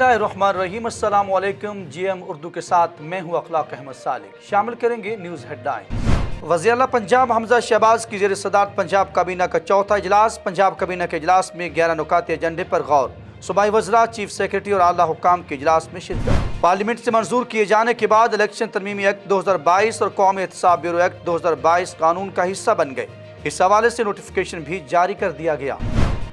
बिस्मिल्लाहिर्रहमानिर्रहीम। अस्सलाम वालेकुम। GM उर्दू के साथ मैं हूँ अखलाक अहमद सालिक। शामिल करेंगे न्यूज़ हेडलाइंस। वज़ीर आला पंजाब हमजा शहबाज की ज़ेर सदारत पंजाब काबीना का चौथा इजलास। पंजाब काबीना के इजलास में 11 नुकात एजेंडे पर गौर। सूबाई वज़रा, चीफ सेक्रेटरी और आला हुक्काम के इजलास में शिरकत। पार्लियामेंट से मंजूर किए जाने के बाद इलेक्शन तरमीमी एक्ट 2022 और कौमी एहतसाब ब्यूरो एक्ट 2022 कानून का हिस्सा बन गए। इस हवाले से नोटिफिकेशन भी जारी कर दिया गया।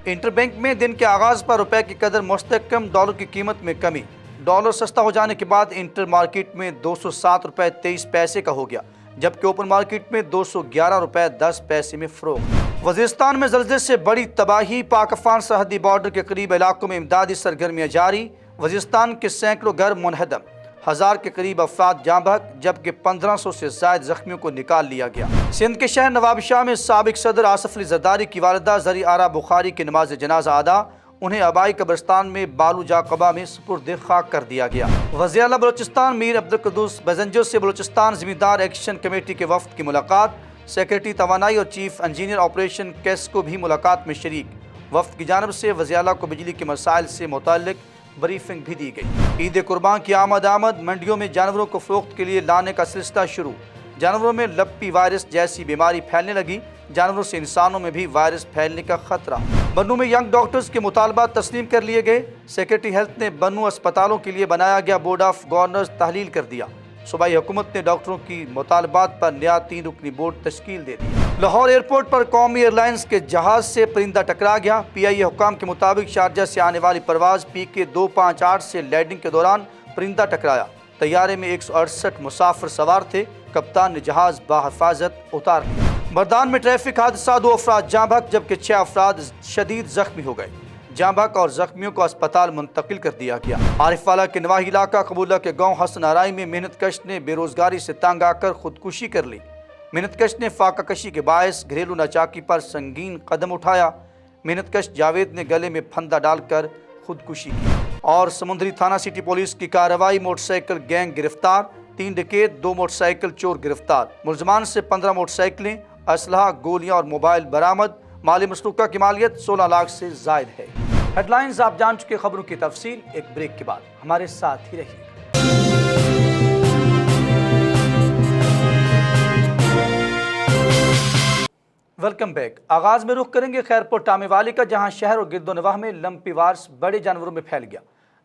इंटर बैंक में दिन के आगाज़ पर रुपए की कदर मुस्तहकम, डॉलर की कीमत में कमी। डॉलर सस्ता हो जाने के बाद इंटर मार्केट में 207 रुपए 23 पैसे का हो गया, जबकि ओपन मार्केट में 211 रुपए 10 पैसे में फरोख्त। वज़ीरिस्तान में ज़लज़ले से बड़ी तबाही। पाक अफगान सरहदी बॉर्डर के करीब इलाकों में इमदादी सरगर्मियाँ जारी। वज़ीरिस्तान के सैकड़ों घर मुनहदम, 1000 के करीब अफराद जाँ बहक, जबकि 1500 से ज़ायद जख्मियों को निकाल लिया गया। सिंध के शहर नवाबशाह में साबिक सदर आसिफ अली ज़रदारी की वालिदा ज़री आरा बुखारी की नमाज जनाजा अदा। उन्हें आबाई कब्रिस्तान में बालू जाकबा में सुपुर्द खाक कर दिया गया। वज़ीर आला बलोचिस्तान मीर अब्दुल कुद्दूस बेजंजो से बलोचिस्तान ज़मींदार एक्शन कमेटी के वफ़द की मुलाकात। सेक्रेटरी तवानाई और चीफ इंजीनियर ऑपरेशन कैस्को भी मुलाकात में शरीक। वफ़द की जानब से वज़ीर आला को बिजली के मसाइल से मुतल्लिक़ ब्रीफिंग भी दी गई। ईद कुर्बान की आमद। मंडियों में जानवरों को फ़रोख्त के लिए लाने का सिलसिला शुरू। जानवरों में लप्पी वायरस जैसी बीमारी फैलने लगी। जानवरों से इंसानों में भी वायरस फैलने का खतरा। बन्नू में यंग डॉक्टर्स के मुतालबात तस्लीम कर लिए गए। सेक्रेटरी हेल्थ ने बन्नू अस्पतालों के लिए बनाया गया बोर्ड ऑफ गवर्नर्स तहलील कर दिया। सूबाई हुकूमत ने डॉक्टरों की मुतालबात पर नया 3 रुकनी बोर्ड तश्कील दे दी। लाहौर एयरपोर्ट पर कौमी एयरलाइंस के जहाज से परिंदा टकरा गया। PIA हुक्काम के मुताबिक शारजा से आने वाली परवाज PK 258 से लैंडिंग के दौरान परिंदा टकराया। तैयारे में 168 मुसाफिर सवार थे। कप्तान ने जहाज बाहिफाजत उतार लिया। मर्दान में ट्रैफिक हादसा, 2 अफराद जाँ बहक, जबकि 6 अफराद शदीद जख्मी हो गए। जाँ बहक और जख्मियों को अस्पताल मुंतकिल कर दिया गया। आरिफवाला के नवाही इलाका कबूला के गाँव हसन आराई में मेहनतकश ने बेरोजगारी से तंग आकर खुदकुशी कर ली। मेहनतकश ने फाका कशी के बायस घरेलू नाचाकी पर संगीन कदम उठाया। मेहनतकश जावेद ने गले में फंदा डालकर खुदकुशी की। और समुंदरी थाना सिटी पुलिस की कार्रवाई, मोटरसाइकिल गैंग गिरफ्तार, 3 डकैत, 2 मोटरसाइकिल चोर गिरफ्तार। मुलजमान से 15 मोटरसाइकिलें, असलहा, गोलियां और मोबाइल बरामद। माली मसरूका की मालियत 16 लाख से जायद है। हेडलाइंस आप जान चुके, खबरों की तफसील एक ब्रेक के बाद। हमारे साथ ही रहिए। Welcome back. आगाज में रुख करेंगे खैरपुर टामेवाली का, जहां शहर और गिरदोनवाह में लंपी वायरस बड़े जानवरों में फैल गया।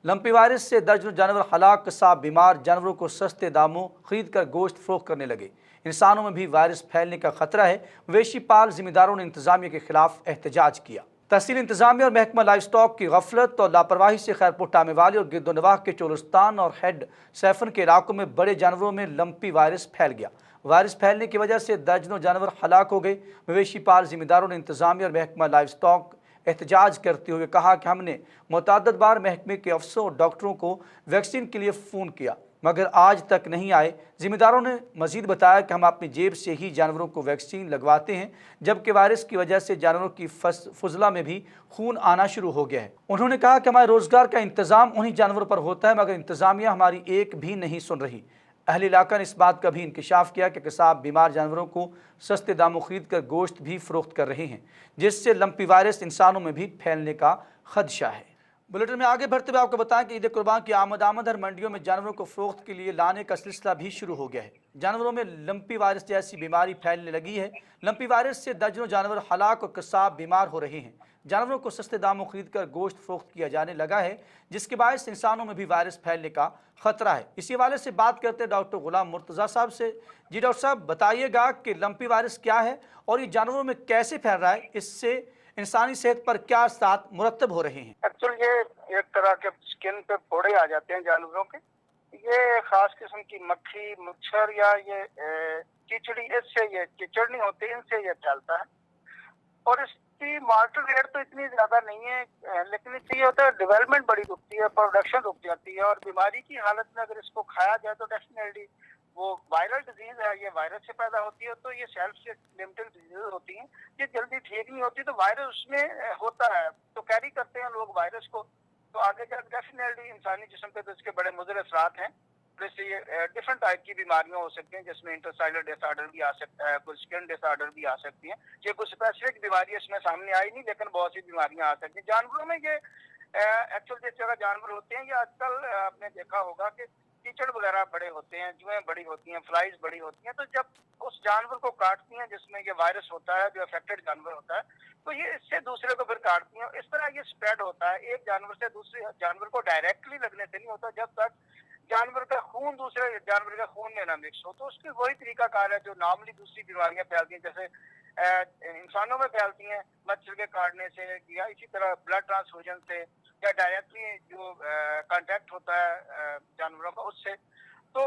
लंपी वायरस से दर्जनों जानवर हलाक, कसाब बीमार। जानवरों को सस्ते दामों खरीद कर गोश्त फरोख्त करने लगे। इंसानों में भी वायरस फैलने का खतरा है। वेशी पाल जिम्मेदारों ने इंतजामिया के खिलाफ एहतजाज किया। तहसील इंतजामिया और महकमा लाइफ स्टॉक की गफलत और लापरवाही से खैरपुर टामेवाली और गिरदोनवाह के चोलस्तान और हेड सैफन के इलाकों में बड़े जानवरों में लंपी वायरस फैल गया। वायरस फैलने की वजह से दर्जनों जानवर हलाक हो गए। मवेशी पाल जिम्मेदारों ने इंतजामिया और महकमा लाइफ स्टॉक एहतजाज करते हुए कहा कि हमने मुतअद्दिद बार महकमे के अफसरों और डॉक्टरों को वैक्सीन के लिए फ़ोन किया, मगर आज तक नहीं आए। जिम्मेदारों ने मजीद बताया कि हम अपनी जेब से ही जानवरों को वैक्सीन लगवाते हैं, जबकि वायरस की वजह से जानवरों की फुजला में भी खून आना शुरू हो गया है। उन्होंने कहा कि हमारे रोज़गार का इंतज़ाम उन्हीं जानवरों पर होता है, मगर इंतज़ामिया हमारी एक भी नहीं सुन रही। अहले इलाका ने इस बात का भी इंकशाफ किया कि कसाब बीमार जानवरों को सस्ते दामों खरीद कर गोश्त भी फरोख्त कर रहे हैं, जिससे लंपी वायरस इंसानों में भी फैलने का खदशा है। बुलेटिन में आगे बढ़ते हुए आपको बताएं कि ईद कुर्बान की आमद हर मंडियों में जानवरों को फरोख्त के लिए लाने का सिलसिला भी शुरू हो गया है। जानवरों में लंपी वायरस जैसी बीमारी फैलने लगी है। लंपी वायरस से दर्जनों जानवर हलाक और कसाब बीमार हो रहे हैं। जानवरों को सस्ते दामों खरीद कर गोश्त फरोख्त किया जाने लगा है, जिसके बायस इंसानों में भी वायरस फैलने का खतरा है। इसी हवाले से बात करते हैं डॉक्टर गुलाम मुर्तज़ा साहब से। जी डॉक्टर साहब, बताइएगा कि लंपी वायरस क्या है और ये जानवरों में कैसे फैल रहा है, इससे इंसानी सेहत पर क्या असरात मुरतब हो रहे हैं? एक्चुअली ये एक तरह के स्किन पे फोड़े आ जाते हैं जानवरों के। ये खास किस्म की मक्खी, मच्छर या ये चिचड़ी, इससे ये चिचड़नी होती है, इनसे ये फैलता है। और इसकी मार्टर रेट तो इतनी ज्यादा नहीं है, लेकिन इससे ये होता है डेवलपमेंट बड़ी रुकती है, प्रोडक्शन रुक जाती है। और बीमारी की हालत में अगर इसको खाया जाए तो डेफिनेटली वो वायरल डिजीज है, ये वायरस से पैदा होती है, तो ये सेल्फ से लिमिटेड डिजीज होती हैं, ये जल्दी ठीक नहीं होती, तो वायरस उसमें होता है, तो कैरी करते हैं लोग वायरस को, तो आगे जाकर डेफिनेटली इंसानी जिस्म पे तो इसके बड़े मुज़र असरात हैं। जैसे ये डिफरेंट टाइप की बीमारियां हो सकती हैं, जिसमें इंटेस्टाइनल डिसऑर्डर भी आ सकता है, कुछ स्किन डिसऑर्डर भी आ सकती हैं। ये कुछ स्पेसिफिक बीमारी इसमें सामने आई नहीं, लेकिन बहुत सी बीमारियां आ सकती हैं। जानवरों में ये एक्चुअल जिस जगह जानवर होते हैं, ये आजकल आपने देखा होगा कि कीचड़ वगैरह बड़े होते हैं, जुएं बड़ी होती हैं, फ्लाइज बड़ी होती हैं, तो जब उस जानवर को काटती हैं जिसमें ये वायरस होता है, जो अफेक्टेड जानवर होता है, तो ये इससे दूसरे को फिर काटती हैं। इस तरह ये स्प्रेड होता है, एक जानवर से दूसरे जानवर को डायरेक्टली लगने से नहीं होता, जब तक जानवर का खून दूसरे जानवर के खून में ना मिक्स हो। तो उसकी वही तरीका कार है जो नॉर्मली दूसरी बीमारियां फैलती हैं, जैसे इंसानों में फैलती हैं मच्छर के काटने से, या इसी तरह ब्लड ट्रांसफ्यूजन से, या डायरेक्टली जो कांटेक्ट होता है जानवरों का उससे। तो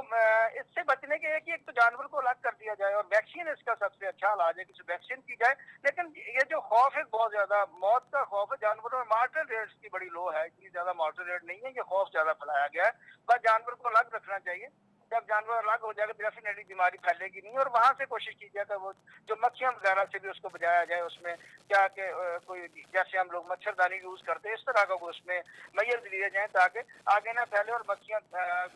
इससे बचने के लिए कि एक तो जानवर को अलग कर दिया जाए, और वैक्सीन इसका सबसे अच्छा इलाज है कि वैक्सीन की जाए। लेकिन ये जो खौफ है बहुत ज्यादा, मौत का खौफ है, जानवरों में मार्टल रेट की बड़ी लो है, इतनी ज्यादा मार्टल रेट नहीं है, ये खौफ ज्यादा फैलाया गया है। बस जानवर को अलग रखना चाहिए, जब जानवर अलग हो जाएगा डेफिनेटली बीमारी फैलेगी नहीं। और वहां से कोशिश की जाए कि वो जो मक्खियां वगैरह से भी उसको बचाया जाए, उसमें क्या कि कोई जैसे हम लोग मच्छरदानी यूज करते हैं इस तरह का वो उसमें मैयर दिए जाए, ताकि आगे ना फैले और मक्खियां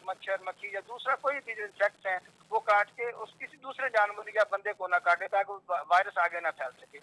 मच्छर मक्खी या दूसरा कोई भी जो इंसेक्ट हैं वो काट के उस किसी दूसरे जानवर या बंदे को ना काटे, ताकि वायरस आगे ना फैल सके।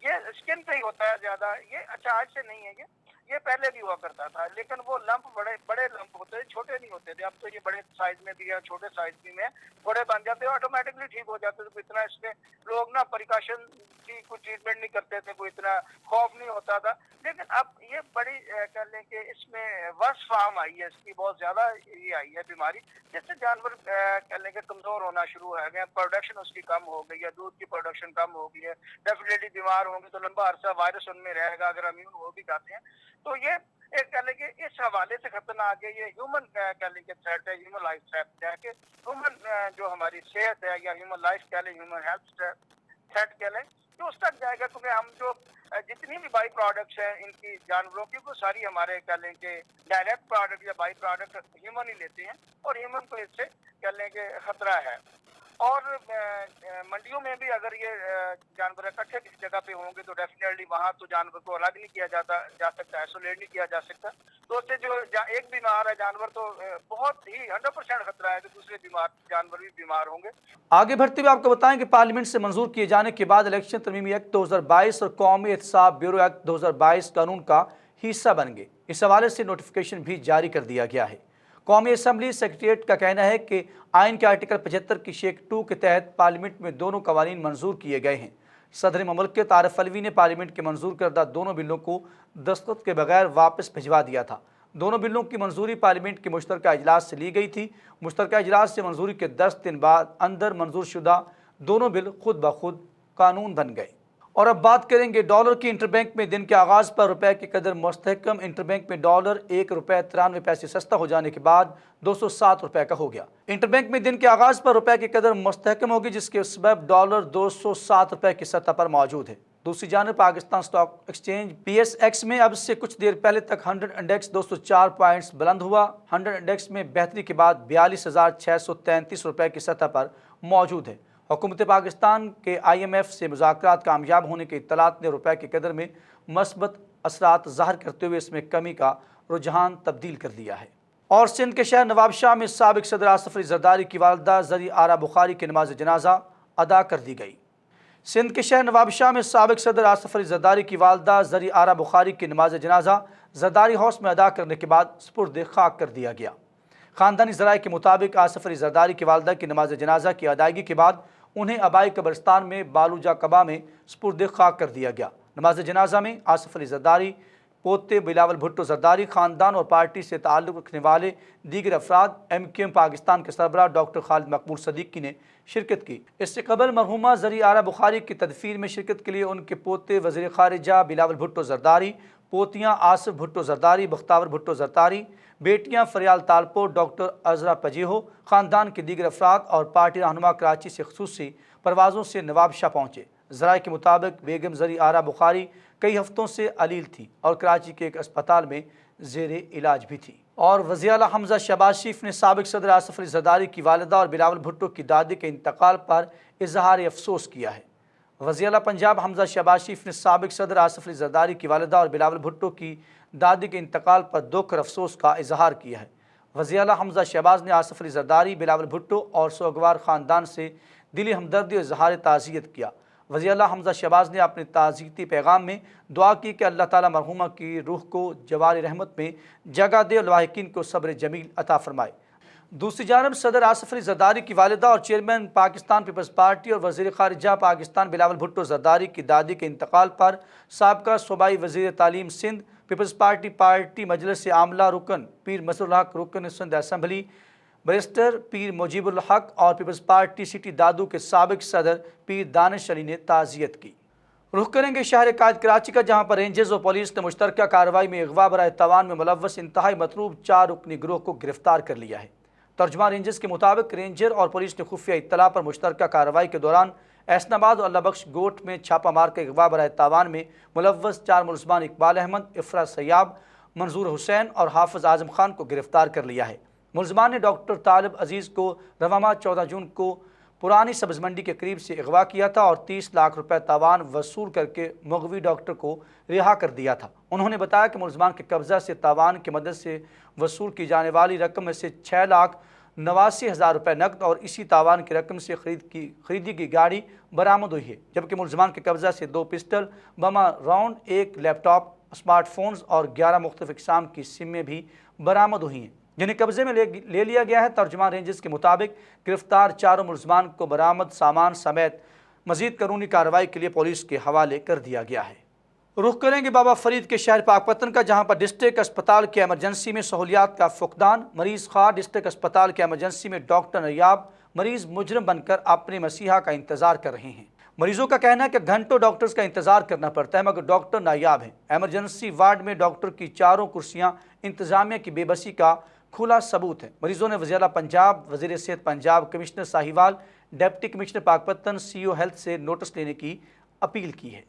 ये स्किन पे ही होता है ज्यादा, ये अच्छा आज से नहीं है, ये पहले भी हुआ करता था, लेकिन वो लंप बड़े बड़े लंप होते थे, छोटे नहीं होते थे। अब तो ये बड़े साइज में भी है, छोटे साइज भी में बड़े बन जाते हैं, ऑटोमेटिकली ठीक हो जाते थे। तो इतना इसमें लोग ना प्रिकॉशन की कोई ट्रीटमेंट नहीं करते थे, कोई इतना खौफ नहीं होता था। लेकिन अब ये बड़ी कह लें कि इसमें वर्ष फॉर्म आई है, इसकी बहुत ज्यादा ये आई है बीमारी, जिससे जानवर कह लें कि कमजोर होना शुरू हो गए, प्रोडक्शन उसकी कम हो गई है, दूध की प्रोडक्शन कम हो गई है, डेफिनेटली बीमार होंगे तो लंबा अरसा वायरस उनमें रहेगा अगर इम्यून हो भी जाते हैं। तो ये एक कह लें कि इस हवाले से खतरनाक है, ये ह्यूमन कह लें कि थ्रेट है, ह्यूमन लाइफ थ्रेट है, कि ह्यूमन जो हमारी सेहत है या ह्यूमन लाइफ कह लें, ह्यूमन हेल्थ थ्रेट कह लें, तो उस तक जाएगा। क्योंकि हम जो जितनी भी बाई प्रोडक्ट्स हैं इनकी जानवरों की, वो सारी हमारे कह लें कि डायरेक्ट प्रोडक्ट या बाई प्रोडक्ट ह्यूमन ही लेते हैं, और ह्यूमन को इससे कह लें कि खतरा है। और मंडियों में भी अगर ये जानवर इकट्ठे किसी जगह पे होंगे तो डेफिनेटली वहाँ तो जानवर को अलग नहीं किया जा सकता, आइसोलेट नहीं किया जा सकता। तो उससे जो एक बीमार है जानवर, तो बहुत ही 100% खतरा है कि दूसरे बीमार जानवर भी बीमार होंगे। आगे बढ़ते हुए आपको बताएं कि पार्लियामेंट से मंजूर किए जाने के बाद इलेक्शन तरमीमी एक्ट 2022 और कौमी एहतसाब ब्यूरो एक्ट 2022 कानून का हिस्सा बन गए। इस हवाले से नोटिफिकेशन भी जारी कर दिया गया है। कौमी असम्बली सेक्रेटेरिएट का कहना है कि आइन के आर्टिकल 75 की शेख 2 के तहत पार्लियामेंट में दोनों कवानीन मंजूर किए गए हैं। सदर ममलकत आरिफ अलवी ने पार्लियामेंट के मंजूर करदा दोनों बिलों को दस्तखत के बगैर वापस भिजवा दिया था। दोनों बिलों की मंजूरी पार्लियामेंट के मुश्तरका इजलास से ली गई थी। मुश्तरका इजलास से मंजूरी के 10 दिन बाद अंदर मंजूर शुदा दोनों बिल खुद ब खुद कानून बन गए। और अब बात करेंगे डॉलर की। इंटरबैंक में दिन के आगाज़ पर रुपए की कदर मुस्तहकम। इंटरबैंक में डॉलर ₹1.93 सस्ता हो जाने के बाद 207 रुपए का हो गया। इंटरबैंक में दिन के आगाज़ पर रुपए की कदर मुस्तहकम होगी, जिसके सबब डॉलर 207 रुपए की सतह पर मौजूद है। दूसरी जानब पाकिस्तान स्टॉक एक्सचेंज PSX में अब से कुछ देर पहले तक 100 इंडेक्स 204 पॉइंट्स बुलंद हुआ। 100 इंडेक्स में बेहतरी के बाद 42,633 रुपए की सतह पर मौजूद है। हुकूमत पाकिस्तान के IMF से मुज़ाकरात कामयाब होने के इत्तलात ने रुपए की कदर में मस्बत असरात ज़ाहिर करते हुए इसमें कमी का रुझान तब्दील कर दिया है। और सिंध के शहर नवाबशाह में साबिक सदर आसिफ अली जरदारी की वालदा ज़री आरा बुखारी की नमाज जनाजा अदा कर दी गई। सिंध के शहर नवाबशाह में साबिक सदर आसिफ अली जरदारी की वालदा ज़री आरा बुखारी की नमाज जनाजा जरदारी हाउस में अदा करने के बाद सुपुर्द खाक कर दिया गया। ख़ानदानी ज़राए के मुताबिक आसिफ अली जरदारी की वालदा की नमाज जनाजा की अदायगी के बाद उन्हें आबाई कब्रिस्तान में बालूजा कबा में सुपुर्द खाक कर दिया गया। नमाज जनाजा में आसिफ अली जरदारी, पोते बिलावल भुट्टो जरदारी, ख़ानदान और पार्टी से ताल्लुक़ रखने वाले दीगर अफराद, MQM पाकिस्तान के सरबराह डॉक्टर खालिद मकबूल सदीकी ने शिरकत की। इससे कबल मरहुमा ज़री आरा बुखारी की तदफीन में शिरकत के लिए उनके पोते वज़ीर ख़ारिजा बिलावल भुट्टो जरदारी, पोतियाँ आसिफ भुट्टो जरदारी, बख्तावर भुट्टो जरदारी, बेटियां फरियाल तालपो, डॉक्टर अजरा पजीहो, ख़ानदान के दीगर अफराद और पार्टी रहनुमा कराची से ख़ुसूसी परवाज़ों से नवाबशाह पहुँचे। ज़राए के मुताबिक बेगम ज़री आरा बुखारी कई हफ्तों से अलील थी और कराची के एक अस्पताल में ज़ेरे इलाज भी थी। और वज़ीर आला हमज़ा शहबाज शरीफ ने साबिक सदर आसिफ अली जरदारी की वालिदा और बिलावल भुट्टो की दादी के इंतकाल पर इजहार अफसोस किया है। वज़ीर आला पंजाब हमज़ा शहबाज शरीफ ने साबिक सदर आसिफ अली जरदारी की वालिदा और बिलावल भुट्टो की दादी के इंतकाल पर दुख और अफसोस का इजहार किया है। वज़ीर आला हमज़ा शहबाज ने आसिफ अली जरदारी, बिलावल भुट्टो और सोगवार ख़ानदान से दिली हमदर्दी और इजहार ताज़ियत किया। वज़ीर आला हमज़ा शहबाज ने अपने ताज़ियती पैगाम में दुआ की कि अल्लाह ताला मरहूमा की रूह को जवार रहमत में जगह दे और लाहिकीन को सब्र जमील अता फरमाए। दूसरी जानब सदर आसिफ अली जरदारी की वालिदा और चेयरमैन पाकिस्तान पीपल्स पार्टी और वज़ीर ख़ारिजा पाकिस्तान बिलावल भुट्टो जरदारी की दादी के इंतकाल पर साबका सूबाई वज़ीर तालीम सिंध पीपल्स पार्टी मजलिस आमला रुकन पीर मसरूल हक रुकन सिंध असम्बली बैरिस्टर पीर मुजीबुल हक और पीपल्स पार्टी सिटी दादू के साबिक सदर पीर दानिश अली ने ताज़ियत की। रुख करेंगे शहर कायद कराची का, जहाँ पर रेंजर्स और पुलिस ने मुश्तरका कार्रवाई में अगवा बराए तवान में मुलव्वस इंतहाई मतलूब 4 रुकनी गिरोह को गिरफ्तार कर लिया है। तर्जुमा रेंजर्स के मुताबिक रेंजर और पुलिस ने खुफिया इत्तला पर मुश्तरका कार्रवाई के दौरान एसनाबाद और अल्लाह बख्श गोट में छापा मार के अगवा बराए तावान में मुलव्वस 4 मुलज़मान इकबाल अहमद, इफ़रा सयाब, मंजूर हुसैन और हाफिज़ आज़म खान को गिरफ्तार कर लिया है। मुलज़मान ने डॉक्टर तालिब अजीज़ को रवामा 14 जून को पुरानी सब्ज़ मंडी के करीब से अगवा किया था और 30 लाख रुपए तावान वसूल करके मुग़वी डॉक्टर को रिहा कर दिया था। उन्होंने बताया कि मुलज़मान के कब्ज़ा से तावान की मदद से वसूल की जाने वाली रकम में से 6,89,000 रुपये नकद और इसी तावान की रकम से खरीदी की गाड़ी बरामद हुई है, जबकि मुलज़मान के कब्ज़ा से 2 पिस्टल, बमा राउंड, 1 लैपटॉप, स्मार्टफोन्स और 11 मुख्तलिफ इक़साम की सिमें भी बरामद हुई हैं, जिन्हें कब्ज़े में ले लिया गया है। तर्जुमान रेंजर्स के मुताबिक गिरफ्तार 4 मुलज़मान को बरामद सामान समेत मज़ीद कानूनी कार्रवाई के लिए पुलिस के हवाले कर दिया गया है। रुख करेंगे बाबा फरीद के शहर पाकपतन का, जहाँ पर डिस्ट्रिक्ट अस्पताल के एमरजेंसी में सहूलियात का फुकदान, मरीज़ खार डिस्ट्रिक्ट अस्पताल के एमरजेंसी में डॉक्टर नयाब, मरीज़ मुजरम बनकर अपने मसीहा का इंतज़ार कर रहे हैं। मरीजों का कहना है कि घंटों डॉक्टर्स का इंतजार करना पड़ता है, मगर डॉक्टर नायाब हैं। एमरजेंसी वार्ड में डॉक्टर की 4 कुर्सियां इंतजामिया की बेबसी का खुला सबूत है। मरीजों ने वज़ीर आला पंजाब, वज़ीर सेहत Punjab, commissioner Sahiwal, deputy commissioner Pakpattan, CEO health से नोटिस लेने की अपील की है।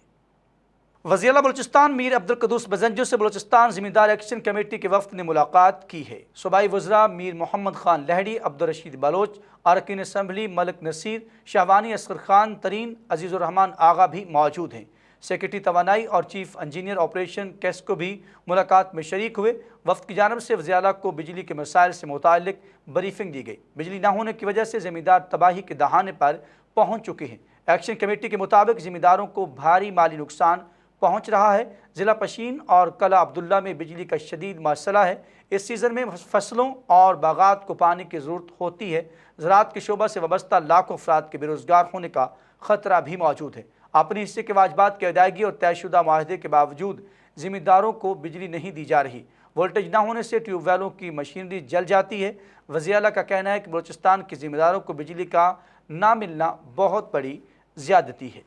वज़ीर आला बलूचिस्तान मीर अब्दुल कदूस बजंजो से बलूचिस्तान ज़िम्मेदार एक्शन कमेटी के वफ़द ने मुलाकात की है। सूबाई वज़रा मीर मोहम्मद खान लहड़ी, अब्दुल रशीद बलोच, अरकान असम्बली मलिक नसीर, शहवानी असगर खान तरीन, अजीज़ुर रहमान आगा भी मौजूद हैं। सेक्रेटरी तवानाई और चीफ इंजीनियर ऑपरेशन कैस्को भी मुलाकात में शरीक हुए। वफ़द की जानब से वज़ीर आला को बिजली के मसाइल से मुताल्लिक ब्रीफिंग दी गई। बिजली न होने की वजह से ज़मींदार तबाही के दहाने पर पहुँच चुके हैं। एक्शन कमेटी के मुताबिक ज़मींदारों को भारी माली नुकसान पहुँच रहा है। ज़िला पशीन और कला अब्दुल्ला में बिजली का शदीद मसला है। इस सीज़न में फसलों और बागात को पानी की ज़रूरत होती है। ज़राअत के शोबा से वाबस्ता लाखों अफराद के बेरोज़गार होने का ख़तरा भी मौजूद है। अपने हिस्से के वाजबात की अदायगी और तयशुदा माहदे के बावजूद ज़िम्मेदारों को बिजली नहीं दी जा रही। वोल्टेज न होने से ट्यूबवेलों की मशीनरी जल जाती है। वज़ीर आला का कहना है कि बलूचिस्तान के ज़िम्मेदारों को बिजली का ना मिलना बहुत बड़ी ज़्यादती है।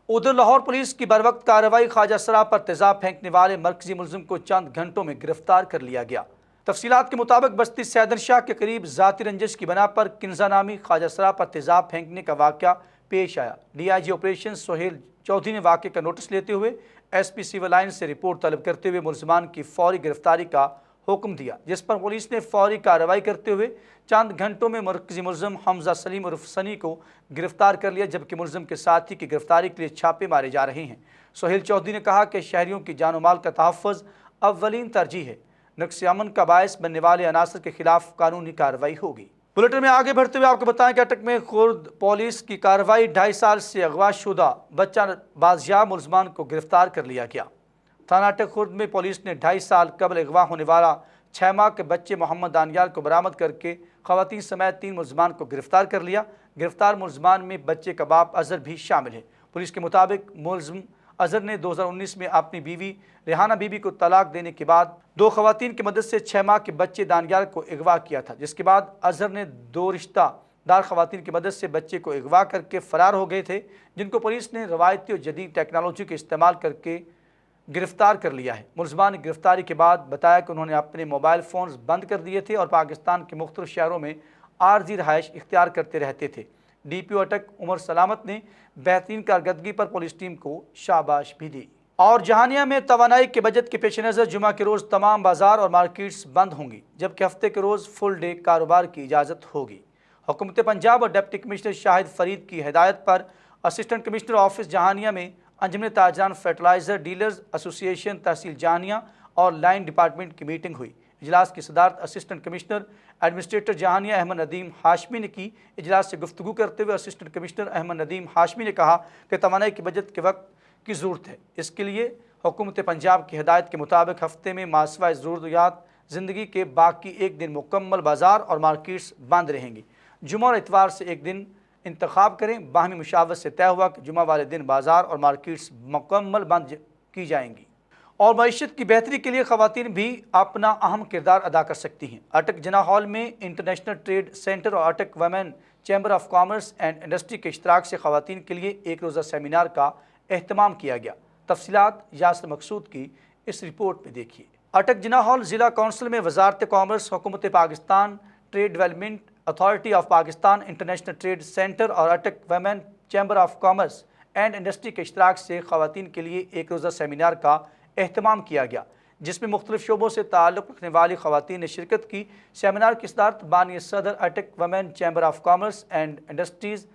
उधर लाहौर पुलिस की बरवक्त कार्रवाई ख्वाजा सरा पर तेज़ाब फेंकने वाले मरकजी मुलज़िम को चंद घंटों में गिरफ्तार कर लिया गया। तफसीलात के मुताबिक बस्ती सैदन शाह के करीब ज़ाती रंजिश की बना पर किन्जा नामी ख्वाजा सरा पर तेज़ाब फेंकने का वाक़या पेश आया। DIG ऑपरेशन सोहेल चौधरी ने वाक़े का नोटिस लेते हुए SP सिविल लाइन से रिपोर्ट तलब करते हुए मुलज़मान की फौरी गिरफ्तारी का हुक्म दिया, जिस पर पुलिस ने फौरी कार्रवाई करते हुए चंद घंटों में मरकजी मुलज़िम हमज़ा सलीम उर्फ सनी को गिरफ्तार कर लिया, जबकि मुलज़िम के साथी की गिरफ्तारी के लिए छापे मारे जा रहे हैं। सोहेल चौधरी ने कहा कि शहरियों की जान माल का तहफ़्फ़ुज़ अव्वलीन तरजीह है। नक्स अमन का बायस बनने वाले अनासर के खिलाफ कानूनी कार्रवाई होगी। बुलेटिन में आगे बढ़ते हुए आपको बताएं कि अटक में खुर्द पुलिस की कार्रवाई 2.5 साल से अगवा शुदा बच्चा बाजियाब मुलज़मान को गिरफ्तार कर लिया गया। थाना अटक खुर्द में पुलिस ने 2.5 साल कबल अगवा होने वाला 6 माह के बच्चे मोहम्मद दानियाल को बरामद करके ख़वातीन समेत 3 मुलज़मान को गिरफ्तार कर लिया। गिरफ्तार मुलज़मान में बच्चे का बाप अज़हर भी शामिल है। पुलिस के मुताबिक मुलज़िम अज़हर ने 2019 में अपनी बीवी रेहाना बीबी को तलाक देने के बाद 2 ख़वातीन की मदद से 6 माह के बच्चे दानियाल को अगवा किया था, जिसके बाद अज़हर ने 2 रिश्तेदार ख़वातीन की मदद से बच्चे को अगवा करके फ़रार हो गए थे, जिनको पुलिस ने रवायती और जदीद टेक्नोलॉजी का इस्तेमाल करके गिरफ्तार कर लिया है। मुलज़मान ने गिरफ्तारी के बाद बताया कि उन्होंने अपने मोबाइल फ़ोन्स बंद कर दिए थे और पाकिस्तान के मुख्तलिफ शहरों में आर्जी रहायश इख्तियार करते रहते थे। DPO अटक उमर सलामत ने बेहतरीन कारकर्दगी पर पुलिस टीम को शाबाश भी दी। और जहानिया में तवानाई के बजट के पेश नज़र जुमा के रोज़ तमाम बाजार और मार्केट्स बंद होंगी, जबकि हफ्ते के रोज़ फुल डे कारोबार की इजाज़त होगी। हुकूमत पंजाब और डिप्टी कमिश्नर शाहिद फरीद की हिदायत पर असिस्टेंट कमिश्नर ऑफिस जहानिया में अंजुमन ताजरान फर्टिलाइज़र डीलर्स एसोसिएशन तहसील जहानिया और लाइन डिपार्टमेंट की मीटिंग हुई। اجلاس کی صدارت assistant commissioner administrator Jahania Ahmad Nadeem Hashmi نے کی۔ اجلاس سے گفتگو کرتے ہوئے اسسٹنٹ کمشنر احمد ندیم ہاشمی نے کہا کہ توانائی کی بچت کے وقت کی ضرورت ہے۔ اس کے لیے حکومت پنجاب کی ہدایت کے مطابق ہفتے میں ماسوائے ضروریات زندگی کے باقی ایک دن مکمل بازار اور مارکیٹس بند رہیں گی۔ جمعہ اور اتوار سے ایک دن انتخاب کریں۔ باہمی مشاورت سے طے ہوا کہ جمعہ والے دن بازار اور مارکیٹس مکمل بند کی جائیں گی۔ اور معیشت کی بہتری کے لیے خواتین بھی اپنا اہم کردار ادا کر سکتی ہیں۔ اٹک جناح ہال میں انٹرنیشنل ٹریڈ سینٹر اور Attock women chamber of commerce and industry کے اشتراک سے خواتین کے لیے ایک روزہ سیمینار کا اہتمام کیا گیا۔ تفصیلات یاسر مقصود کی اس رپورٹ میں دیکھیے۔ اٹک جناح ہال ضلع کونسل میں وزارت کامرس، حکومت Pakistan, trade development authority of Pakistan, international trade centre اور Attock women chamber of commerce and industry کے اشتراک سے خواتین کے لیے ایک روزہ سیمینار کا اہتمام کیا گیا، جس میں مختلف شعبوں سے تعلق رکھنے والی خواتین نے شرکت کی۔ سیمینار کی صدارت بانی صدر Attock women chamber of commerce and industries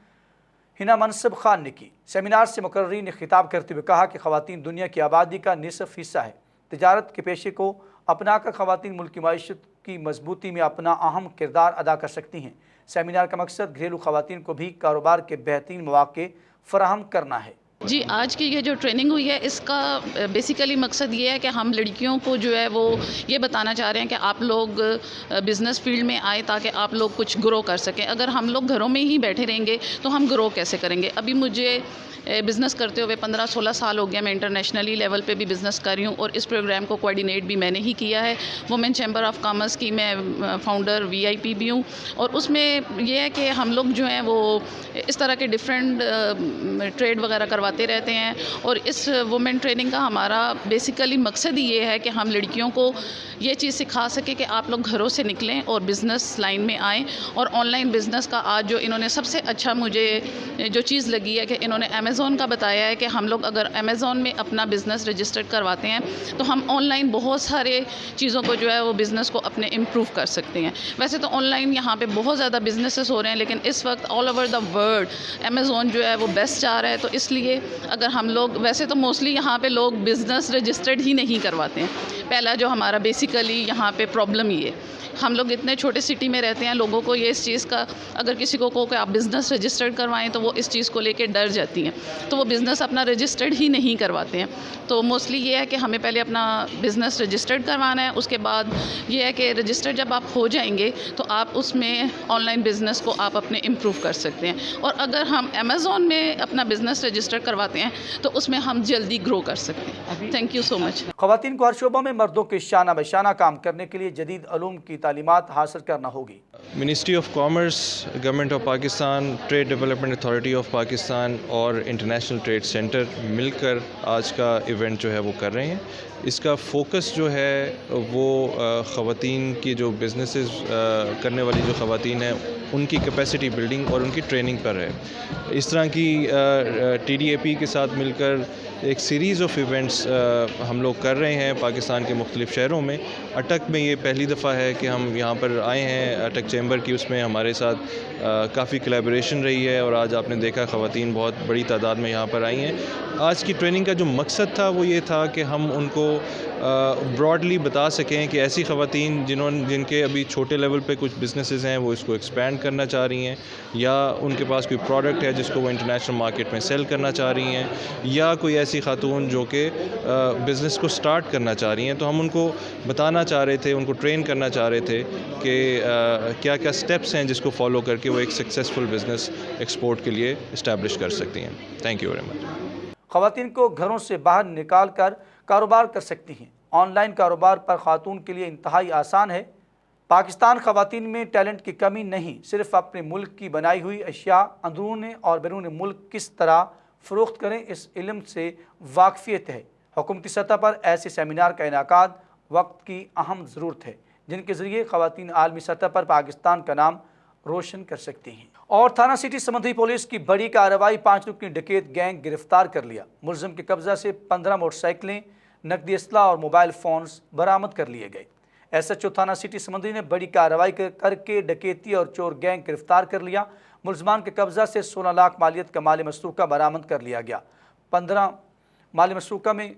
Hina Mansab Khan نے کی۔ سیمینار سے مقررین نے خطاب کرتے ہوئے کہا کہ خواتین دنیا کی آبادی کا نصف حصہ ہے۔ تجارت کے پیشے کو اپنا کر خواتین ملک کی معیشت کی مضبوطی میں اپنا اہم کردار ادا کر سکتی ہیں۔ سیمینار کا مقصد گھریلو خواتین کو بھی کاروبار کے بہترین مواقع فراہم کرنا ہے۔ جی، آج کی یہ جو ٹریننگ ہوئی ہے اس کا بیسیکلی مقصد یہ ہے کہ ہم لڑکیوں کو جو ہے وہ یہ بتانا چاہ رہے ہیں کہ آپ لوگ بزنس فیلڈ میں آئیں تاکہ آپ لوگ کچھ گرو کر سکیں۔ اگر ہم لوگ گھروں میں ہی بیٹھے رہیں گے تو ہم گرو کیسے کریں گے؟ ابھی مجھے بزنس کرتے ہوئے 15-16 سال ہو گیا، میں انٹرنیشنلی لیول پہ بھی بزنس کر رہی ہوں اور اس پروگرام کو کوآرڈینیٹ بھی میں نے ہی کیا ہے۔ وومن چیمبر آف کامرس کی میں فاؤنڈر VIP بھی ہوں، اور اس میں یہ ہے کہ ہم لوگ جو ہیں وہ اس طرح کے ڈفرینٹ ٹریڈ وغیرہ کرواتے رہتے ہیں، اور اس وومن ٹریننگ کا ہمارا بیسیکلی مقصد ہی یہ ہے کہ ہم لڑکیوں کو یہ چیز سکھا سکے کہ آپ لوگ گھروں سے نکلیں اور بزنس لائن میں آئیں۔ اور آن لائن بزنس کا آج جو انہوں نے سب سے اچھا مجھے جو چیز لگی ہے کہ انہوں نے امیزون کا بتایا ہے کہ ہم لوگ اگر امیزون میں اپنا بزنس رجسٹرڈ کرواتے ہیں تو ہم آن لائن بہت سارے چیزوں کو جو ہے وہ بزنس کو اپنے امپروو کر سکتے ہیں۔ ویسے تو آن لائن یہاں پہ بہت زیادہ بزنسز ہو رہے ہیں، لیکن اس وقت all over the world Amazon جو ہے وہ بیسٹ جا رہا ہے، تو اس لیے اگر ہم لوگ ویسے تو موسٹلی یہاں پہ لوگ بزنس رجسٹرڈ ہی نہیں کرواتے ہیں۔ پہلا جو ہمارا بیسیکلی یہاں پہ پرابلم یہ ہے، ہم لوگ اتنے چھوٹے سٹی میں رہتے ہیں، لوگوں کو یہ اس چیز کا اگر کسی کو کہو کہ آپ بزنس رجسٹرڈ کروائیں تو وہ اس چیز کو لے کے ڈر جاتی ہیں، تو وہ بزنس اپنا رجسٹرڈ ہی نہیں کرواتے ہیں۔ تو موسٹلی یہ ہے کہ ہمیں پہلے اپنا بزنس رجسٹرڈ کروانا ہے، اس کے بعد یہ ہے کہ رجسٹرڈ جب آپ ہو جائیں گے تو آپ اس میں آن لائن بزنس کو آپ اپنے امپروو کر سکتے ہیں۔ اور اگر ہم امیزون میں اپنا بزنس رجسٹر کرواتے ہیں تو اس میں ہم جلدی گرو کر سکتے ہیں۔ تھینک یو سو مچ۔ خواتین کو ہر شعبوں میں مردوں کے شانہ بہ شانہ کام کرنے کے لیے جدید علوم کی تعلیمات حاصل کرنا ہوگی۔ Ministry of commerce, government of Pakistan, trade development authority of Pakistan اور انٹرنیشنل ٹریڈ سینٹر مل کر آج کا ایونٹ جو ہے وہ کر رہے ہیں۔ اس کا فوکس جو ہے وہ خواتین کی جو بزنسز کرنے والی جو خواتین ہیں ان کی کیپیسٹی بلڈنگ اور ان کی ٹریننگ پر ہے۔ اس طرح کی TDAP کے ساتھ مل کر ایک سیریز آف ایونٹس ہم لوگ کر رہے ہیں پاکستان کے مختلف شہروں میں۔ اٹک میں یہ پہلی دفعہ ہے کہ ہم یہاں پر آئے ہیں، اٹک چیمبر کی، اس میں ہمارے ساتھ کافی کولیبریشن رہی ہے، اور آج آپ نے دیکھا خواتین بہت بڑی تعداد میں یہاں پر آئی ہیں۔ آج کی ٹریننگ کا جو مقصد تھا وہ یہ تھا کہ ہم ان کو براڈلی بتا سکیں کہ ایسی خواتین جن کے ابھی چھوٹے لیول پہ کچھ بزنسز ہیں وہ اس کو ایکسپینڈ کرنا چاہ رہی ہیں، یا ان کے پاس کوئی پروڈکٹ ہے جس کو وہ انٹرنیشنل مارکیٹ میں سیل کرنا چاہ رہی ہیں، یا کوئی ایسی خاتون جو کہ بزنس کو سٹارٹ کرنا چاہ رہی ہیں، تو ہم ان کو بتانا چاہ رہے تھے، ان کو ٹرین کرنا چاہ رہے تھے کہ کیا کیا سٹیپس ہیں جس کو فالو کر کے وہ ایک سکسیزفل بزنس ایکسپورٹ کے لیے اسٹیبلش کر سکتی ہیں۔ Thank you very much. خواتین کو گھروں سے باہر نکال کر کاروبار کر سکتی ہیں۔ آن لائن کاروبار پر خاتون کے لیے انتہائی آسان ہے۔ پاکستان خواتین میں ٹیلنٹ کی کمی نہیں، صرف اپنے ملک کی بنائی ہوئی اشیاء اندرون اور بیرون ملک کس طرح فروخت کریں، اس علم سے واقفیت ہے۔ حکومتی سطح پر ایسے سیمینار کا انعقاد وقت کی اہم ضرورت ہے، جن کے ذریعے خواتین عالمی سطح پر پاکستان کا نام روشن کر سکتی ہیں۔ اور تھانہ سٹی سمندری پولیس کی بڑی کارروائی، 5 رکنی ڈکیت گینگ گرفتار کر لیا۔ ملزم کے قبضہ سے 15 موٹر سائیکلیں، نقدی اسلحہ اور موبائل فونز برآمد کر لیے گئے۔ SHO تھانہ سٹی سمندری نے بڑی کارروائی کر کے ڈکیتی اور چور گینگ گرفتار کر لیا۔ ملزمان کے قبضہ سے 16 لاکھ مالیت کا مال مسروقہ برآمد کر لیا گیا۔ 15 مال مسروقہ میں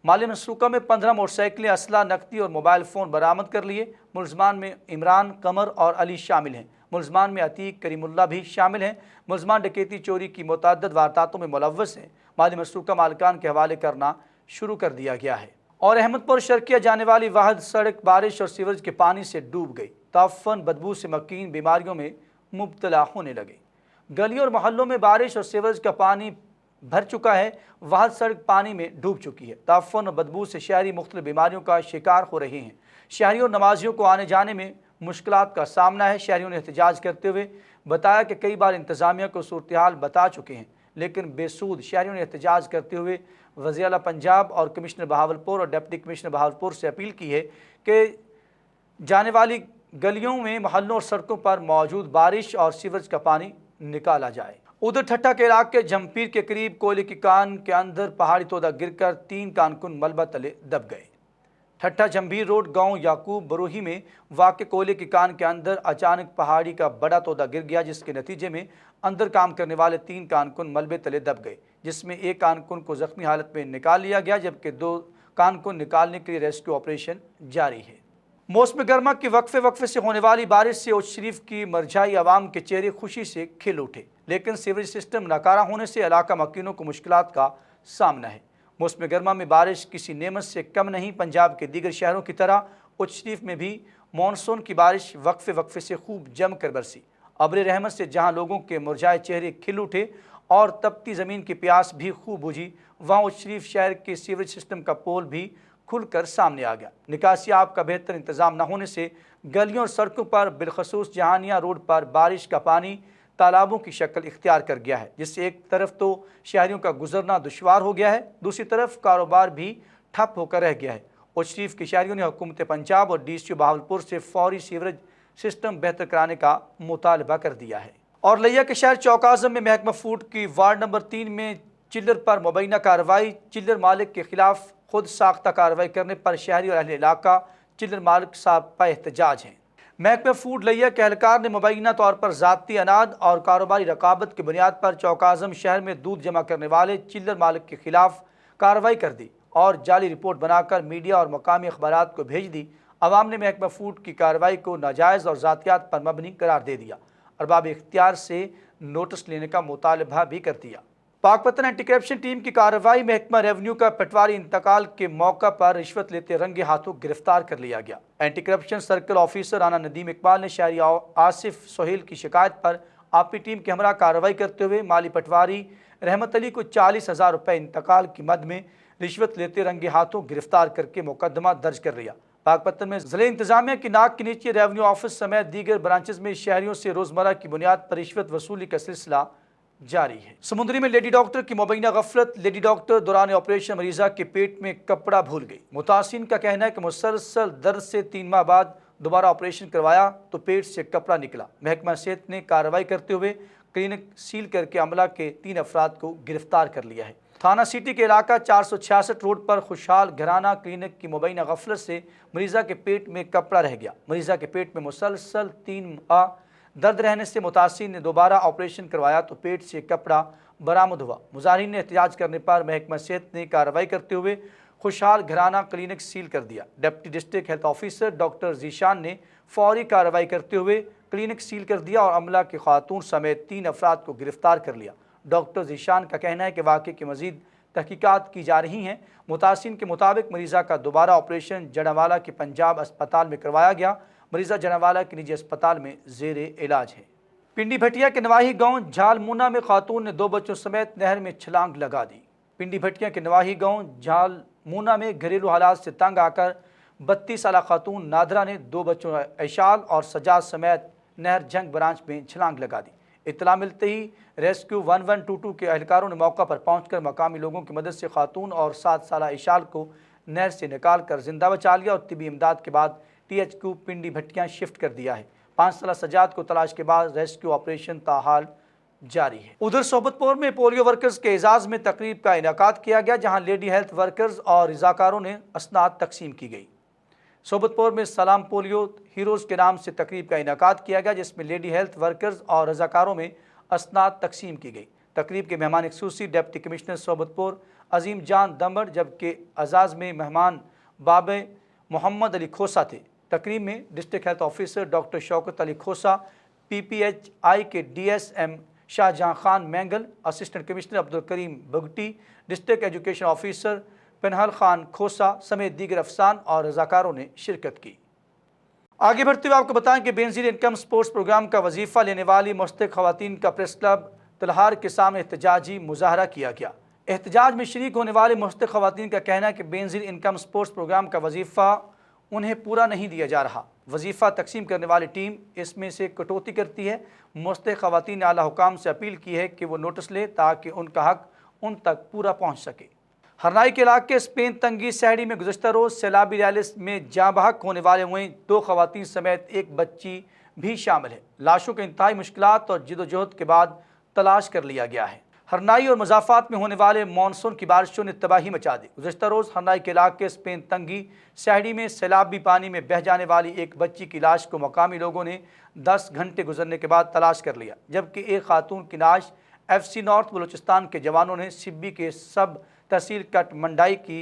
माली मनसूका में 15 मोटरसाइकिलें, असला, नकदी और मोबाइल फ़ोन बरामद कर लिए। मुलजमान में इमरान, कमर और अली शामिल हैं। मुलजमान में अतीक, करीमुल्ला भी शामिल हैं। मुलजमान डकैती, चोरी की मुतअद्दिद वारदातों में मुलव्वस हैं। माली मनसूका मालिकान के हवाले करना शुरू कर दिया गया है। और अहमदपुर शर्किया जाने वाली वाहिद सड़क बारिश और सीवरेज के पानी से डूब गई। ताफ़न बदबू से मकीन बीमारियों में मुब्तला होने लगे। गलियों और मोहल्लों में बारिश और सीवरेज का पानी भर चुका है। वाहिद सड़क पानी में डूब चुकी है। ताफ़न और बदबू से शहरी मुख्तलिफ बीमारियों का शिकार हो रहे हैं। शहरियों और नमाजियों को आने जाने में मुश्किलात का सामना है। शहरियों ने एहतजाज करते हुए बताया कि कई बार इंतज़ामिया को सूरत हाल बता चुके हैं, लेकिन बेसूद। शहरियों ने एहतजाज करते हुए वज़ीर आला पंजाब और कमिश्नर बहावलपुर और डिप्टी कमिश्नर बहावलपुर से अपील की है कि जाने वाली गलियों में, मोहल्लों और सड़कों पर मौजूद बारिश और सीवरेज का पानी निकाला जाए। उधर ठट्टा के इलाके जमपीर के करीब कोयले की कान के अंदर पहाड़ी तोदा गिरकर 3 कारकुन मलबा तले दब गए। ठट्टा जंबीर रोड गांव याकूब बरोही में वाक़ कोयले की कान के अंदर अचानक पहाड़ी का बड़ा तोदा गिर गया, जिसके नतीजे में अंदर काम करने वाले 3 कारकुन मलबे तले दब गए, जिसमें एक कारकुन को ज़ख्मी हालत में निकाल लिया गया, जबकि 2 कारकुन निकालने के लिए रेस्क्यू ऑपरेशन जारी है। मौसम गर्मा की वक्फे से होने वाली बारिश से उच शरीफ की मरजाई आवाम के चेहरे खुशी से खिल उठे, लेकिन सीवरेज सिस्टम नाकारा होने से इलाका मकीनों को मुश्किलात का सामना है। मौसम गर्मा में बारिश किसी नेमत से कम नहीं। पंजाब के दीगर शहरों की तरह उच शरीफ में भी मानसून की बारिश वक्फे से खूब जम कर बरसी। अब्र रहमत से जहाँ लोगों के मुरझाए चेहरे खिल उठे और तपती ज़मीन की प्यास भी खूब बुझी, वहाँ उच शरीफ शहर के सीवरेज सिस्टम का पोल भी खुलकर सामने आ गया। निकासी आब का बेहतर इंतज़ाम न होने से गलियों और सड़कों पर, बिलखसूस जहानिया रोड पर बारिश का पानी तालाबों की शक्ल इख्तियार कर गया है, जिससे एक तरफ तो शहरियों का गुजरना दुश्वार हो गया है, दूसरी तरफ कारोबार भी ठप होकर रह गया है। उच शरीफ के शहरियों ने हुकूमत पंजाब और DCO बहावलपुर से फौरी सीवरेज सिस्टम बेहतर कराने का मुतालबा कर दिया है। और लिया के शहर चौक आज़म में महकमा फूड की वार्ड नंबर 3 में चिल्लर पर मुबैना कार्रवाई। चिल्लर मालिक के खिलाफ खुद साख्ता कार्रवाई करने पर शहरी और अहले इलाका चिल्लर मालिक साहब पर एहतजाज हैं। महकमा फूड लिया के एहलकार ने मुबैना तौर पर ज़ाती अनाद और कारोबारी रकाबत की बुनियाद पर चौक आज़म शहर में दूध जमा करने वाले चिल्लर मालिक के खिलाफ कार्रवाई कर दी और जाली रिपोर्ट बनाकर मीडिया और मकामी अखबारात को भेज दी। अवाम ने महकमा फूड की कार्रवाई को नाजायज़ और ज़ातियात पर मबनी करार दे दिया। अरबाब इख्तियार से नोटिस लेने का मुतालबा भी कर दिया। पाकपतन एंटी करप्शन टीम की कार्रवाई। महकमा रेवेन्यू का पटवारी इंतकाल के मौका पर रिश्वत लेते रंगे हाथों गिरफ्तार कर लिया गया। Anti corruption circle officer Rana Nadeem Iqbal ने शहरी आसिफ सोहेल की शिकायत पर आपकी टीम के हमरा कार्रवाई करते हुए माली पटवारी रहमत अली को 40,000 रुपये इंतकाल की मद में रिश्वत लेते रंगे हाथों गिरफ्तार करके मुकदमा दर्ज कर लिया। पाकपतन में ज़िले इंतजामिया की नाक के नीचे रेवेन्यू ऑफिस समेत दीगर ब्रांचेस में शहरियों से रोज़मर्रा की बुनियाद पर रिश्वत वसूली का सिलसिला जारी है। समुद्री में लेडी डॉक्टर की मुबैना गफलत। लेडी डॉक्टर दौरान ऑपरेशन मरीजा के पेट में कपड़ा भूल गई। मुतासिन का कहना है कि मुसलसल दर्द से 3 माह बाद दोबारा ऑपरेशन करवाया तो पेट से कपड़ा निकला। महकमा सेहत ने कार्रवाई करते हुए क्लिनिक सील करके अमला के 3 अफराद को गिरफ्तार कर लिया है। थाना सिटी के इलाका 466 रोड पर खुशहाल घराना क्लिनिक की मुबैना गफलत से मरीजा के पेट में कपड़ा रह गया। मरीजा के पेट में मुसलसल 3 माह दर्द रहने से मुतासिर ने दोबारा ऑपरेशन करवाया तो पेट से कपड़ा बरामद हुआ। मुजाहिरीन ने एहतजाज करने पर महकमा सेहत ने कार्रवाई करते हुए खुशहाल घराना क्लिनिक सील कर दिया। Deputy district health officer doctor Zeeshan ने फौरी कार्रवाई करते हुए क्लिनिक सील कर दिया और अमला के खातून समेत 3 अफराद को गिरफ्तार कर लिया। डॉक्टर जीशान का कहना है कि वाक़े की मज़ीद तहकीकात की जा रही हैं। मुतासिन के मुताबिक मरीज़ा का दोबारा ऑपरेशन जड़ावाला के पंजाब अस्पताल में करवाया गया। मरीज़ा जड़ावाला के निजी अस्पताल में ज़ेरे इलाज है। पिंडी भटिया के नवाही गांव झालमुना में खातून ने 2 बच्चों समेत नहर में छलांग लगा दी। पिंडी भटिया के नवाही गांव झालमुना में घरेलू हालात से तंग आकर 32 साला खातून नादरा ने 2 बच्चों ऐशाल और सजाद समेत नहर जंग ब्रांच में छलांग लगा दी। इत्तला मिलते ही रेस्क्यू 1122 के एहलकारों ने मौका पर पहुंचकर मकामी लोगों की मदद से खातून और 7 साला ऐशाल को नहर से निकाल कर जिंदा बचा लिया और तिबी इमदाद के बाद THQ पिंडी भटिया शिफ्ट कर दिया है। 5 साला सजाद को तलाश के बाद रेस्क्यू ऑपरेशन ताहाल जारी है। उधर सोबतपुर में पोलियो वर्कर्स के एजाज़ में तकरीब का इनेकाद किया गया, जहां लेडी हेल्थ वर्कर्स और रज़ाकारों ने असनाद तकसीम की गई। सोबतपुर में सलाम पोलियो हीरोज़ के नाम से तकरीब का इनेकाद किया गया, जिसमें लेडी हेल्थ वर्कर्स और रज़ाकारों में असनाद तकसीम की गई। तकरीब के मेहमान खसूसी डिप्टी कमिश्नर सोबतपुर अजीम जान दमर, जबकि अजाज में मेहमान बाबे मोहम्मद अली खोसा थे। तकरीब में district health officer doctor Shaukat Ali Khosa, PPHI के DSM Shahjahan Khan Mengal, assistant commissioner Abdul Karim Bugti, district education officer Pinhal Khan Khosa समेत दीगर अफसान और रजाकारों ने शिरकत की। आगे बढ़ते हुए आपको बताएं कि बेनज़ीर इनकम स्पोर्ट्स प्रोग्राम का वजीफ़ा लेने वाली मुस्तक ख़वातीन का प्रेस क्लब तलहार के सामने एहतजाजी मुजाहरा किया गया। एहतजाज में शरीक होने वाले मुस्तक ख़वातीन का कहना है कि बेनज़ीर इनकम स्पोर्ट्स प्रोग्राम का वजीफ़ा उन्हें पूरा नहीं दिया जा रहा। वजीफ़ा तकसीम करने वाली टीम इसमें से कटौती करती है। मुस्तक ख़वातीन ने आला हुकाम से अपील की है कि वो नोटिस ले ताकि उनका हक उन तक पूरा पहुँच सके। हरनाई के इलाके स्पेन तंगी सहड़ी में गुज़श्ता रोज़ सैलाबी रैलिस में जाँ बहक होने वाले हुए 2 ख़वातीन समेत एक बच्ची भी शामिल है। लाशों के इंतहाई मुश्किलात और जिदोजहद के बाद तलाश कर लिया गया है। हरनाई और मज़ाफ़ात में होने वाले मानसून की बारिशों ने तबाही मचा दी। गुज़श्ता रोज़ हरनाई के इलाके स्पेन तंगी सहड़ी में सैलाबी पानी में बह जाने वाली एक बच्ची की लाश को मकामी लोगों ने 10 घंटे गुजरने के बाद तलाश कर लिया, जबकि एक खातून की लाश FC नॉर्थ बलूचिस्तान के जवानों ने सिब्बी के सब तहसील कट मंडाई की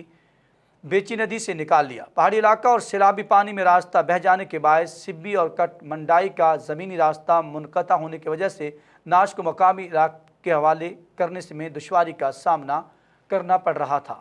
बेची नदी से निकाल लिया। पहाड़ी इलाका और सैलाबी पानी में रास्ता बह जाने के बायस सिब्बी और कट मंडाई का ज़मीनी रास्ता मुनक़ता होने की वजह से नाश को मकामी इलाके के हवाले करने से में दुश्वारी का सामना करना पड़ रहा था।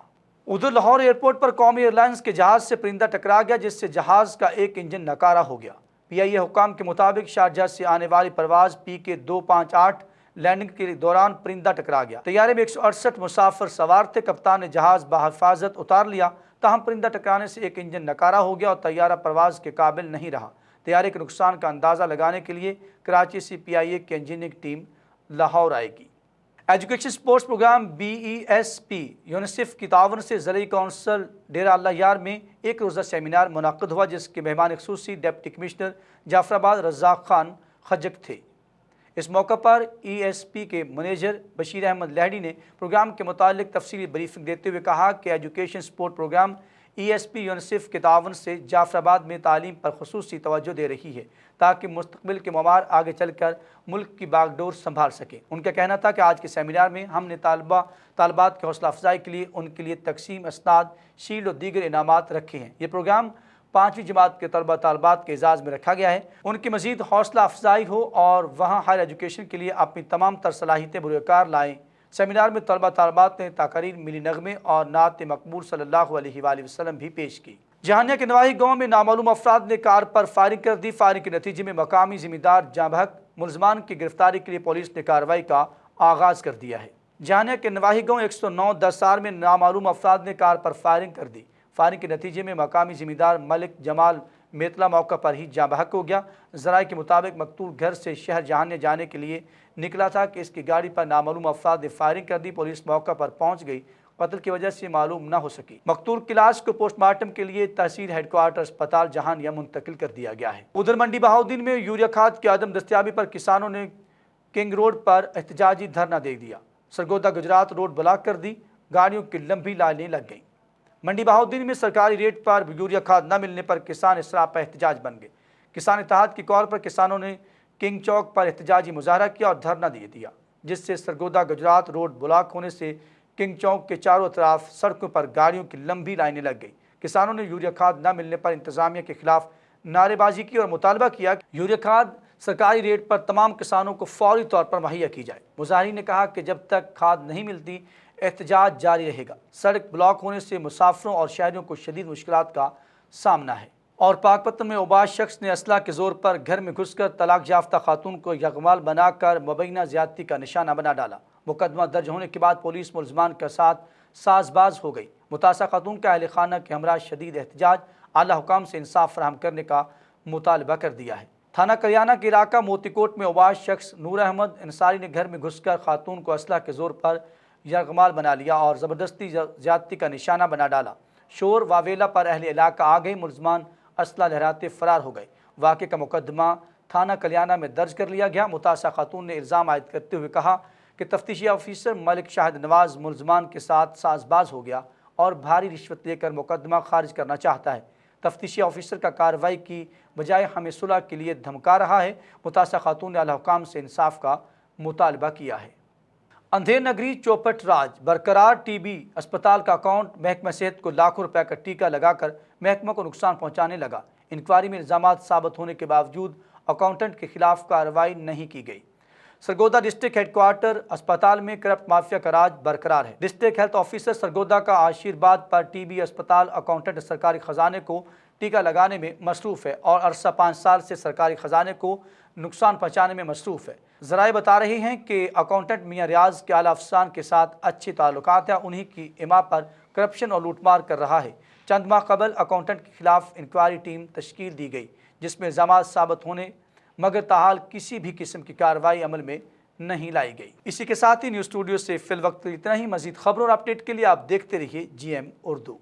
उधर लाहौर एयरपोर्ट पर कौमी एयरलाइंस के जहाज़ से परिंदा टकरा गया, जिससे जहाज़ का एक इंजन नकारा हो गया। PIA हुकाम के मुताबिक शारजाह से आने वाली परवाज़ PK 258 लैंडिंग के दौरान परिंदा टकरा गया। तैयारे में 168 मुसाफिर सवार थे। कप्तान ने जहाज़ बहिफाजत उतार लिया, ताहम परिंदा टकराने से एक इंजन नकारा हो गया और तैयारा परवाज़ के काबिल नहीं रहा। तैयारे के नुकसान का अंदाज़ा लगाने के लिए कराची से PIA की इंजीनियरिंग टीम लाहौर आएगी। Education sports programme BESP UNICEF की तावन से ज़िला कौंसल डेरा अल्लाह यार में एक रोज़ा सेमिनार मुनक़्क़द हुआ, जिसके मेहमान खसूसी डिप्टी कमिश्नर जाफराबाद रज़ाक खान खजक थे। इस मौका पर ESP के मैनेजर बशीर अहमद लहड़ी ने प्रोग्राम के मुतालिक तफसीली ब्रीफिंग देते हुए कहा कि education sport programme ESP UNICEF के तावन से जाफराबाद में तालीम पर खुसूसी तवज्जो दे रही है ताकि मुस्तक़बिल के ममार आगे चलकर मुल्क की बागडोर संभाल सके। उनका कहना था कि आज के सेमिनार में हमने तालबात की हौसला अफजाई के लिए उनके लिए तकसीम असनाद, शील्ड और दीगर इनामात रखे हैं। ये प्रोग्राम 5वीं जमात के तलबा तालबात के एजाज़ में रखा गया है। उनकी मज़ीद हौसला अफजाई हो और वहाँ हायर एजुकेशन के लिए अपनी तमाम तर सलाहियतें बुरकार लाएँ। सेमिनार में तलबा तालबात ने तकारीर, मिली नगमे और नात मकबूल सल्लल्लाहु अलैहि वसल्लम भी पेश की। जहानिया के नवाही गाँव में नामालूम अफराद ने कार पर फायरिंग कर दी। फायरिंग के नतीजे में मकामी ज़िम्मेदार जाँ बहक। मुलजमान की गिरफ्तारी के लिए पुलिस ने कार्रवाई का आगाज़ कर दिया है। जहानिया के नवाही गाँव 109-10 में नामालूम अफराद ने कार पर फायरिंग कर दी। फायरिंग के नतीजे में मकामी ज़िम्मेदार मलिक जमाल मेतला मौका पर ही जाँ बहक हो गया। ज़राए के मुताबिक मकतूल घर से शहर जहानिया जाने के लिए निकला था कि इसकी गाड़ी पर नामालूम अफराद ने फायरिंग कर दी। पुलिस मौका पर पहुंच गई, कत्ल की वजह से मालूम न हो सकी। मकतूल की लाश को पोस्टमार्टम के लिए तहसील हेडक्वार्टर अस्पताल जहानिया मुंतकिल कर दिया गया है। उधर मंडी बहाउद्दीन में यूरिया खाद की आदम दस्तियाबी पर किसानों ने किंग रोड पर एहतजाजी धरना दे दिया। सरगोदा गुजरात रोड ब्लॉक कर दी, गाड़ियों की लंबी लाइनें लग गईं। मंडी बहाउद्दीन में सरकारी रेट पर यूरिया खाद न मिलने पर किसान इसराफ पर एहतजाज बन गए। किसान इत्तेहाद की कॉल पर किसानों ने किंग चौक पर एहतजाजी मुजाहरा किया और धरना दे दिया, जिससे सरगोदा गुजरात रोड ब्लॉक होने से किंग चौक के चारों तरफ सड़कों पर गाड़ियों की लंबी लाइनें लग गई। किसानों ने यूरिया खाद न मिलने पर इंतजामिया के खिलाफ नारेबाजी की और मुतालबा किया कि यूरिया खाद सरकारी रेट पर तमाम किसानों को फौरी तौर पर मुहैया की जाए। मुजाहिरीन ने कहा कि जब तक खाद नहीं मिलती एहतजाज जारी रहेगा। सड़क ब्लॉक होने से मुसाफिरों और शहरियों को शदीद मुश्किलात का सामना है। और पाकपतन में उबाज शख्स ने असला के जोर पर घर में घुसकर तलाक याफ्ता खातून को यगमाल बनाकर मुबैना ज़्यादती का निशाना बना डाला। मुकदमा दर्ज होने के बाद पुलिस मुलजमान के साथ साजबाज हो गई। मुतासा खातून का अहल खाना के हमरा शदीद एहतजाज आला हुकाम से इंसाफ फराहम करने का मुतालबा कर दिया है। थाना करियाना के इलाका मोतीकोट में उबाज शख्स नूर अहमद अंसारी ने घर में घुसकर खातून को असला के जोर पर यगमाल बना लिया और ज़बरदस्ती ज़्यादती का निशाना बना डाला। शोर वावेला पर अहले इलाका आ गए, मुलजमान असला लहराते फरार हो गए। वाक़े का मुकदमा थाना कलियाना में दर्ज कर लिया गया। मुतासा खातून ने इल्ज़ाम आयद करते हुए कहा कि तफ्तीशी ऑफिसर मलिक शाहिद नवाज मुलजमान के साथ साजबाज हो गया और भारी रिश्वत लेकर मुकदमा खारिज करना चाहता है। तफ्तीशी ऑफिसर का कार्रवाई की बजाय हमें सुलह के लिए धमका रहा है। मुतासा खातून ने आला हुकाम से इंसाफ का मुतालबा किया है। अंधेर नगरी चौपट राज बरकरार टीबी अस्पताल का अकाउंट महकमा सेहत को लाखों रुपए का टीका लगाकर महकमा को नुकसान पहुंचाने लगा। इंक्वायरी में इल्जाम साबित होने के बावजूद अकाउंटेंट के खिलाफ कार्रवाई नहीं की गई। सरगोदा डिस्ट्रिक्ट हेडक्वार्टर अस्पताल में करप्ट माफिया का राज बरकरार है। डिस्ट्रिक्ट हेल्थ ऑफिसर सरगोदा का आशीर्वाद पर टीबी अस्पताल अकाउंटेंट सरकारी खजाने को टीका लगाने में मसरूफ़ है और अरसा 5 साल से सरकारी खजाने को नुकसान पहुँचाने में मसरूफ़ है। ज़राए बता रही हैं कि अकाउंटेंट मियां रियाज के आला अफसरान के साथ अच्छे ताल्लुकात हैं, उन्हीं की इमा पर करप्शन और लूटमार कर रहा है। चंद माह कबल अकाउंटेंट के खिलाफ इंक्वायरी टीम तश्कील दी गई जिसमें इल्जामात साबित होने मगर ताहाल किसी भी किस्म की कार्रवाई अमल में नहीं लाई गई। इसी के साथ ही न्यूज़ स्टूडियो से फिल वक्त इतना ही। मज़ीद खबरों और अपडेट के लिए आप देखते रहिए GM उर्दू।